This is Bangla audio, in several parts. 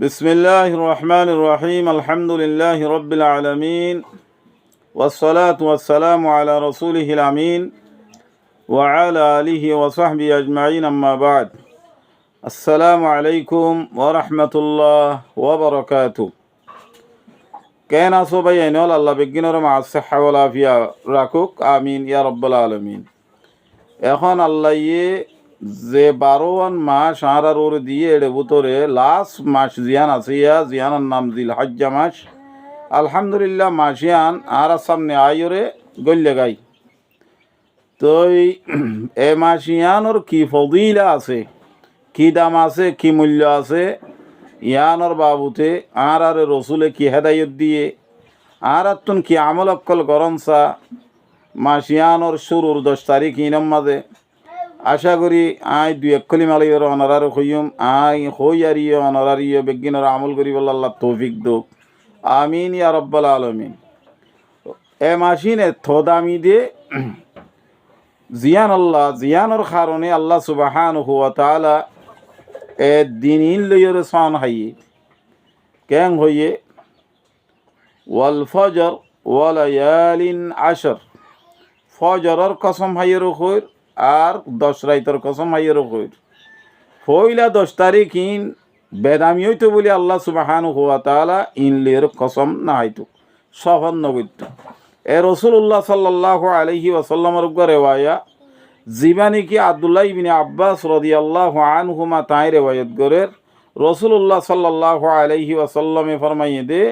بسم الله الرحمن الرحيم الحمد لله رب العالمين والصلاة والسلام على رسوله الأمين وعلى آله وصحبه أجمعين أما بعد السلام عليكم ورحمة الله وبركاته كان صبيين ولا الله بجنر مع الصحة والعافية راكوك آمين يا رب العالمين এখন আল্লাহ যে 12 মাস আরার ওর দিয়ে এর ভিতরে লাস্ট মাস জিয়ান আছে জিয়ানের নাম দিল হজ্জা মাস আলহামদুলিল্লাহ মাসিয়ান আর সামনে আয়রে গল্লে গাই তো এই মাসিয়ানোর কি ফজিলা আছে, কি দাম আছে, কি মূল্য আছে ইয়ানোর বাবুতে আর রসুলে কি হেদায়ত দিয়ে আর তুন কি আমল অক্কল গরমসা মাসিয়ানোর শুরুর 10 তারিখ ইনম মাঝে আশা করি আই 2-1 কলিমালির অনারার হইম আই হই আরিয় অনারারিয় বেগিনের আমল করি বল আল্লাহ তৌফিক দোক আমিন ইয়া রব্বাল আলামিন। এ মাসিনে থদামি দে জিয়ান আল্লাহ জিয়ানোর কারণে আল্লাহ সুবহানাহু ওয়া তাআলা এ দিনিন লইরে সান হাইয়ে কেন হইয়ে ওয়াল ফজর ওয়া লায়ালিন আশর ফজরের কসম হাইয়ের কইর আর 10 রাইতের কসম হাইয়ের কইর পয়লা 10 তারিখ ইন বেদামি হইতো বলে আল্লাহ সুবহানাহু ওয়া তাআলা ইনলের কসম না হইতো সফন নগিত এ রাসূলুল্লাহ সাল্লাল্লাহু আলাইহি ওয়াসাল্লামের রিওয়ায়া জীবানী কি আব্দুল্লাহ ইবনে আব্বাস রাদিয়াল্লাহু আনহুমা তাই রিওয়ায়াত করেন রাসূলুল্লাহ সাল্লাল্লাহু আলাইহি ওয়াসাল্লামে ফরমাইয়ে দে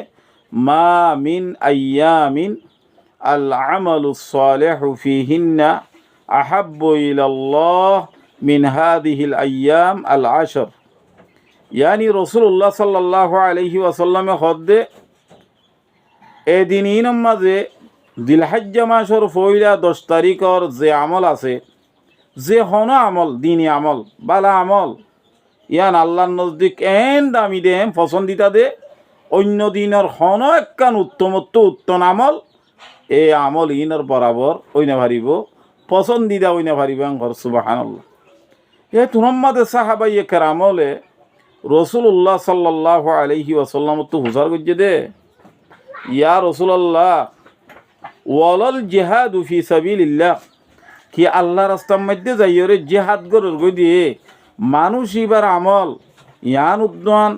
মা মিন আইয়ামিন আল আমালুস সালিহু ফিহিন্না আহাব্বু ইলাল্লাহ মিন হাদিহিল আইয়াম আল আশর। ইয়ানি রাসূলুল্লাহ সাল্লাল্লাহু আলাইহি ওয়াসাল্লামে হদ্দে এদিন ইনম মাঝে দিলহজ্জা মাসের পয়লা 10 তারিখর যে আমল আছে, যে হন আমল দিনী আমল বালা আমল ইয়ান আল্লাহর নজদিক এন দামি দে পছন্দিতা দে অন্য দিনের হন একখান উত্তম আমল এই আমল ইনর বরাবর ওই না ভারিব পছন্দিদা ওই না ভারিব ঘর সুবহানাল্লাহ। এ তুনম্মাদে সাহাবাই কেরামলে রাসূলুল্লাহ সাল্লাল্লাহু আলাইহি ওয়াসাল্লাম তো হুজার গজ্জে দে ইয়া রাসূলুল্লাহ ওয়ালাল জিহাদু ফি সাবিলিল্লাহ কি আল্লাহ রাস্তার মধ্যে যাইরে জিহাদ গরর গই দিয়ে মানুষ ইবার আমল ইয়ান উদ্যান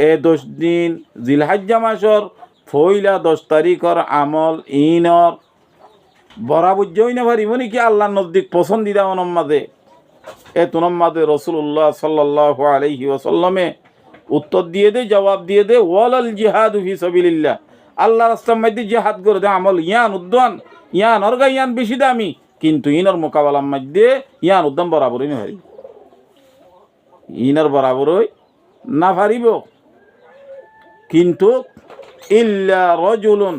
এ 10 দিন জিলহজ্জা মাসর পয়লা 10 তারিখর আমল ইনর বরাবর জই না পারিব নাকি আল্লাহর নজদিক পছন্দিদা অনম্মাদে এ তুনম্মাদে রাসূলুল্লাহ সাল্লাল্লাহু আলাইহি ওয়াসাল্লামে উত্তর দিয়ে দে জবাব দিয়ে দে ওয়ালাল জিহাদু ফি সাবিলিল্লাহ আল্লাহ রাস্তার মধ্যে জিহাদ করে দে আমল ইয়ান উদ্যান ইয়ান অর্গা ইয়ান বেশি দামি কিন্তু ইনর মোকাবেলার মধ্যে ইয়ান উদ্যান বরাবরই না পারিব ইনর বরাবরই না পারিব। কিন্তু ইল্লা রাজুলুন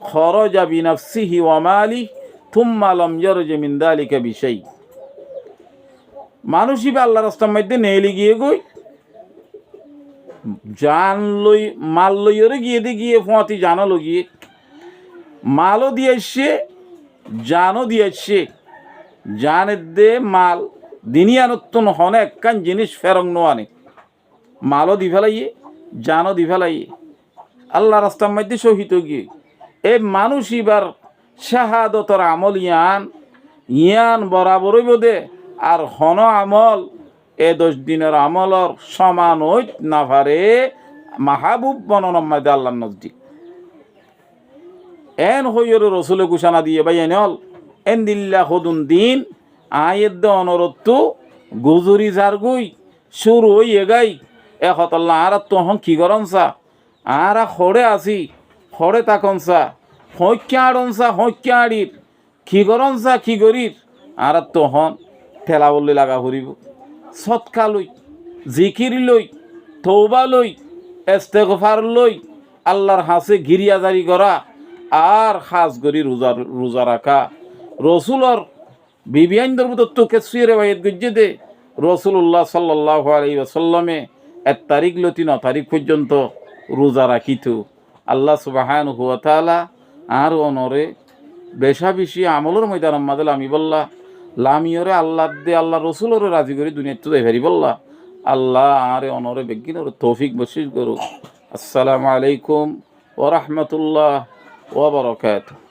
খরাজা বিনাফসিহি ওয়া মালিহি থুম্মা লাম ইয়ারজি মিন যালিকা বিশাই মানুষই বা আল্লাহ রাস্তার মধ্যে নেলি গিয়ে গই জান লই মাল লইরে গিয়ে ফতি জানো লগিয়ে মালও দিয়েছে জানও দিয়েছে জানের দে মাল দিনিয়ানত্তন হনে একখান জিনিস ফেরং নোয়ানে মালও দি ফেলাইয়ে জানও দি ফেলাইয়ে আল্লাহ রাস্তার মধ্যে শহীদ গিয়ে এ মানুষ এবার শাহাদতর আমল ইয়ান বরাবরই বোধে আর হন আমল এ 10 দিনের আমলর সমান হইত না পারে মাহবুব বননম্মাদে আল্লাহর নজদিক এন হইর রসুলে ঘোষণা দিয়ে ভাই এনেল এন দিল্লা হদুন দিন আয়েদ অনরত্তু গুজুরি জারগুই শুরু হইয়ে গাই একতল্লা আর তখন কি করনসা আর খড়ে আসি খড়ে তাকনসা হইক্যা আড়নসা হইক্যা আড়ির কি করনসা কি গরির আর তখন ঠেলা বললে লাগা হরিব সৎকা লই জিকির লই তৌবা লই ইস্তেগফার লই আল্লাহর হাসে গিরিয়াজারি করা আর খাস করি রোজা রাখা রসুলর বিবিয়ানদের মতো তোকে সুয়ের বাইত গজ্জে দে রাসূলুল্লাহ সাল্লাল্লাহু আলাইহি ওয়াসাল্লামে 1 তারিখ লতি 9 তারিখ পর্যন্ত রোজা রাখিত আল্লাহ সুবহানাহু ওয়া তাআলা আর অনরে বেশা বেশি আমলের ময়দান মাদল আমি বললা লামিয়রে আল্লাহ দে আল্লাহ রসুলরে রাজি করে দুনিয়াতে যাই পারি বললা আল্লাহ আরে অনরে বেগিন ওর তৌফিক বশির করুক। আসসালামু আলাইকুম ওয়া রাহমাতুল্লাহ ওয়া বারাকাতুহু।